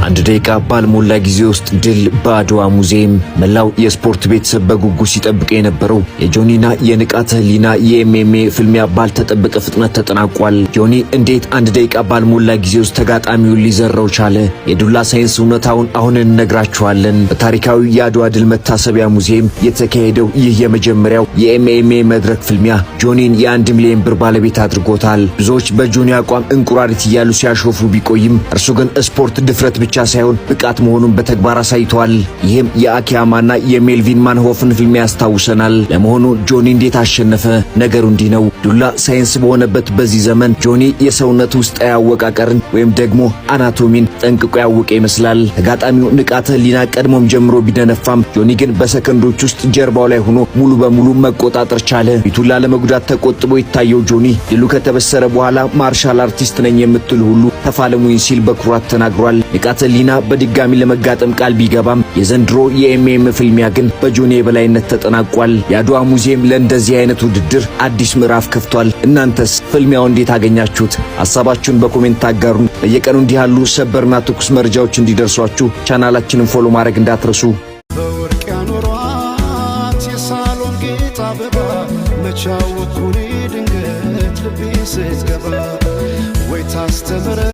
አንድ ደቂቃ ባልሞላ ጊዜ ውስጥ ድል በአድዋ ሙዚየም። መላው የስፖርት ቤተሰብ በጉጉት ሲጠብቅ የነበረው የጆኒና የንቃተ ህሊና የኤምኤምኤ ፍልሚያ ባልተጠበቀ ፍጥነት ተጠናቋል። ጆኒ እንዴት አንድ ደቂቃ ባልሞላ ጊዜ ውስጥ ተጋጣሚውን ሊዘራው ቻለ? የዱላ ሳይንስ እውነታውን አሁን እንነግራችኋለን። በታሪካዊ የአድዋ ድል መታሰቢያ ሙዚየም የተካሄደው ይህ የመጀመሪያው የኤምኤምኤ መድረክ ፍልሚያ ጆኒን የ1 ሚሊዮን ብር ባለቤት አድርጎታል። ብዙዎች በጆኒ አቋም እንቁራሪት እያሉ ሲያሾፉ ቢቆይም እርሱ ግን ስፖርት ድፍረት ብቻ ሳይሆን ብቃት መሆኑን በተግባር አሳይቷል። ይህም የአኪያማና የሜልቪን ማንሆፍን ፍልሚያ ያስታውሰናል። ለመሆኑ ጆኒ እንዴት አሸነፈ? ነገሩ እንዲህ ነው። ዱላ ሳይንስ በሆነበት በዚህ ዘመን ጆኒ የሰውነት ውስጣዊ አወቃቀርን ወይም ደግሞ አናቶሚን ጠንቅቆ ያወቀ ይመስላል። ተጋጣሚው ንቃተ ህሊና ቀድሞም ጀምሮ ቢደነፋም ጆኒ ግን በሰከንዶች ውስጥ ጀርባው ላይ ሆኖ ሙሉ በሙሉ መቆጣጠር ቻለ። ፊቱን ላለመጉዳት ተቆጥቦ የታየው ጆኒ ድሉ ከተበሰረ በኋላ ማርሻል አርቲስት ነኝ የምትሉ ሁሉ ተፋለሙኝ ሲል በኩራት ተናግሯል። ንቃተ ህሊና በድጋሚ ለመጋጠም ቃል ቢገባም የዘንድሮ የኤምኤም ፍልሚያ ግን በጆኒ የበላይነት ተጠናቋል። የአድዋ ሙዚየም ለእንደዚህ አይነት ውድድር አዲስ ምዕራፍ ከፍቷል። እናንተስ ፍልሚያው እንዴት አገኛችሁት? ሐሳባችሁን በኮሜንት ታጋሩን። በየቀኑ እንዲህ ያሉ ሰበርና ትኩስ መረጃዎች እንዲደርሷችሁ ቻናላችንን ፎሎ ማድረግ እንዳትረሱ። በወርቅ ያኖሯት የሳሎን ጌጥ አበባ መቻወኩኔ ድንገት ልቤ ስትገባ ወይ ታስተምረ